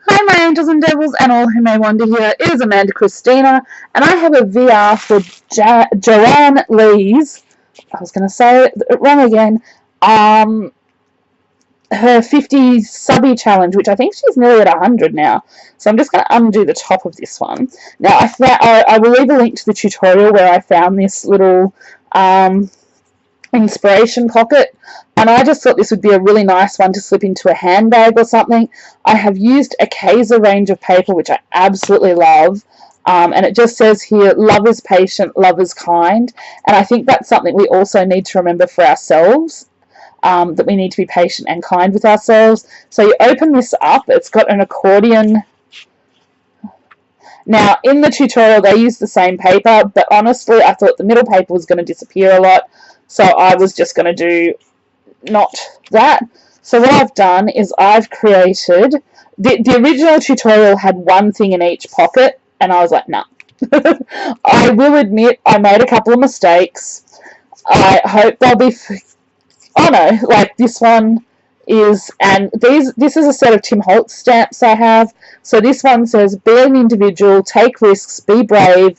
Hi, my angels and devils, and all who may wander here. It is Amanda Christina, and I have a VR for Joanne Leigh's. I was going to say it wrong again. Her 50 subbie challenge, which I think she's nearly at 100 now. So I'm just going to undo the top of this one. Now, I will leave a link to the tutorial where I found this little inspiration pocket, and I just thought this would be a really nice one to slip into a handbag or something. I have used a Kaiser range of paper, which I absolutely love, and it just says here, love is patient, love is kind, and I think that's something we also need to remember for ourselves, that we need to be patient and kind with ourselves. So you open this up, it's got an accordion. Now, in the tutorial, they use the same paper, but honestly, I thought the middle paper was going to disappear a lot, so I was just going to do not that. So what I've done is I've created... The original tutorial had one thing in each pocket, and I was like, nah. I will admit I made a couple of mistakes. I hope they'll be... Oh no, like this one is... And this is a set of Tim Holtz stamps I have. So this one says, be an individual, take risks, be brave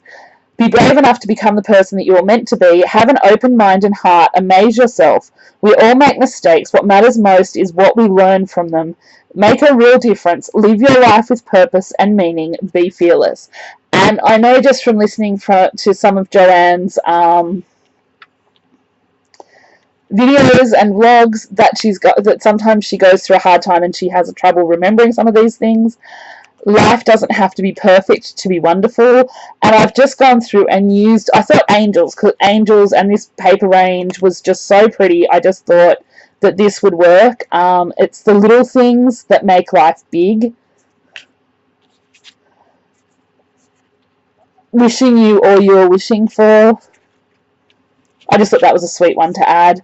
enough to become the person that you are meant to be, have an open mind and heart, amaze yourself. We all make mistakes. What matters most is what we learn from them. Make a real difference. Live your life with purpose and meaning. Be fearless. And I know just from listening to some of Joanne's videos and vlogs that sometimes she goes through a hard time and she has trouble remembering some of these things. Life doesn't have to be perfect to be wonderful, and I've just gone through and used, I thought angels and this paper range was just so pretty. I just thought that this would work. It's the little things that make life big. Wishing you all you're wishing for. I just thought that was a sweet one to add.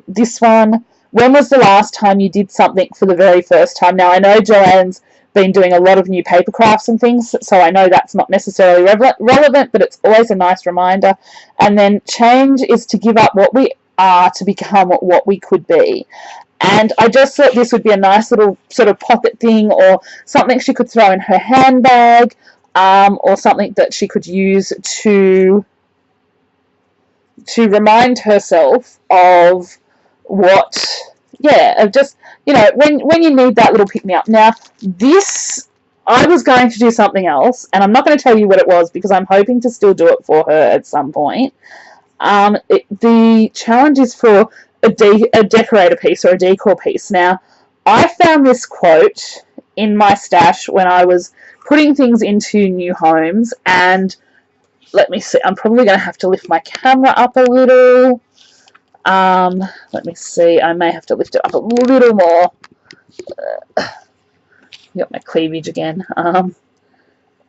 This one, when was the last time you did something for the very first time? Now, I know Joanne's been doing a lot of new paper crafts and things, so I know that's not necessarily relevant, but it's always a nice reminder. And then change is to give up what we are to become what we could be. And I just thought this would be a nice little sort of pocket thing, or something she could throw in her handbag, or something that she could use to remind herself of what, of just, when you need that little pick-me-up. Now, this, I was going to do something else, and I'm not going to tell you what it was because I'm hoping to still do it for her at some point. The challenge is for a decorator piece or a decor piece. Now, I found this quote in my stash when I was putting things into new homes, and let me see, I'm probably going to have to lift my camera up a little. Let me see, I may have to lift it up a little more. Got my cleavage again.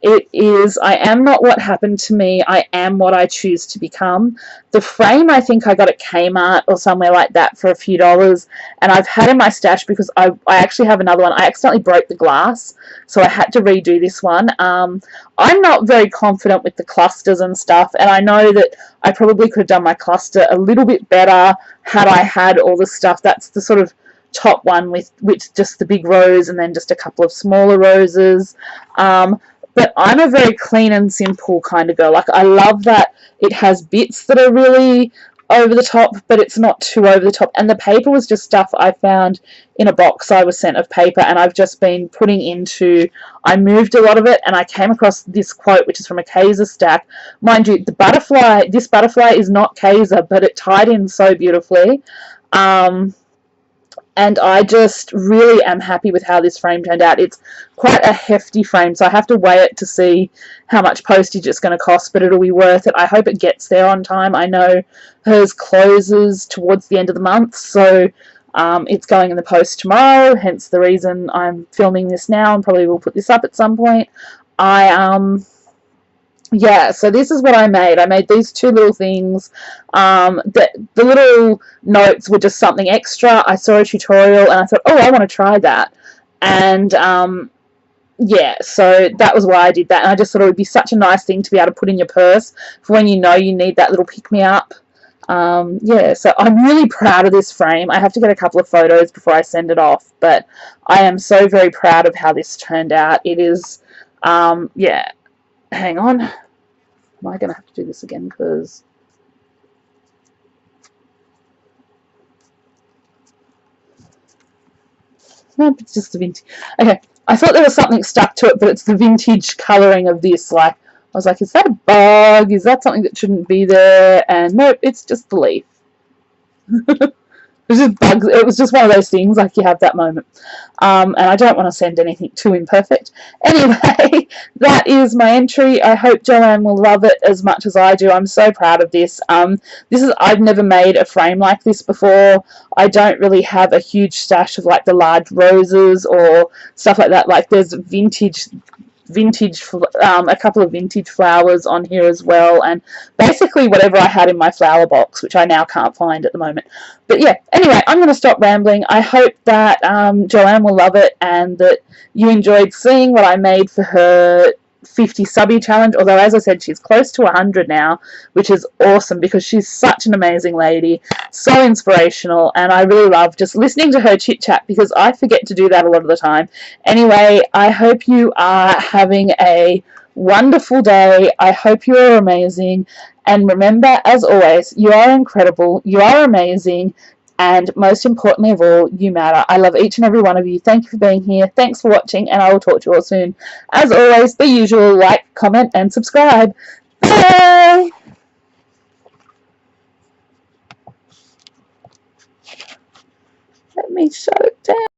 It is, I am not what happened to me, I am what I choose to become. The frame I think I got at Kmart or somewhere like that for a few dollars, and I've had in my stash because I actually have another one. I accidentally broke the glass, so I had to redo this one. I'm not very confident with the clusters and stuff, and I know that I probably could have done my cluster a little bit better had I had all the stuff. That's the sort of top one with just the big rose and then just a couple of smaller roses. But I'm a very clean and simple kind of girl. Like, I love that it has bits that are really over the top, but it's not too over the top. And the paper was just stuff I found in a box I was sent of paper, and I've just been putting into... I moved a lot of it, and I came across this quote, which is from a Kaiser stack. Mind you, this butterfly is not Kaiser, but it tied in so beautifully. And I just really am happy with how this frame turned out. It's quite a hefty frame, so I have to weigh it to see how much postage it's going to cost, but it'll be worth it. I hope it gets there on time. I know hers closes towards the end of the month, so it's going in the post tomorrow, hence the reason I'm filming this now, and probably will put this up at some point. Yeah, so this is what I made. I made these two little things. The little notes were just something extra. I saw a tutorial and I thought, oh, I want to try that. And yeah, so that was why I did that. And I just thought it would be such a nice thing to be able to put in your purse for when you know you need that little pick-me-up. Yeah, so I'm really proud of this frame. I have to get a couple of photos before I send it off, but I am so very proud of how this turned out. It is, yeah, hang on. Am I going to have to do this again? Because nope, it's just the vintage. Okay, I thought there was something stuck to it, but it's the vintage colouring of this. Like, I was like, is that a bug? Is that something that shouldn't be there? And nope, it's just the leaf. It was just bugs. It was just one of those things, like you have that moment. And I don't want to send anything too imperfect. Anyway, that is my entry. I hope Joanne will love it as much as I do. I'm so proud of this. I've never made a frame like this before. I don't really have a huge stash of like the large roses or stuff like that. Like there's vintage, a couple of vintage flowers on here as well, and basically whatever I had in my flower box, which I now can't find at the moment. But yeah, anyway, I'm going to stop rambling. I hope that Joanne will love it and that you enjoyed seeing what I made for her 50 subbie challenge, although as I said, she's close to 100 now, which is awesome because she's such an amazing lady, so inspirational, and I really love just listening to her chit chat because I forget to do that a lot of the time. Anyway, I hope you are having a wonderful day. I hope you are amazing, and remember, as always, you are incredible, you are amazing, and most importantly of all, you matter. I love each and every one of you. Thank you for being here. Thanks for watching, and I will talk to you all soon. As always, the usual, like, comment, and subscribe. Bye! Let me shut it down.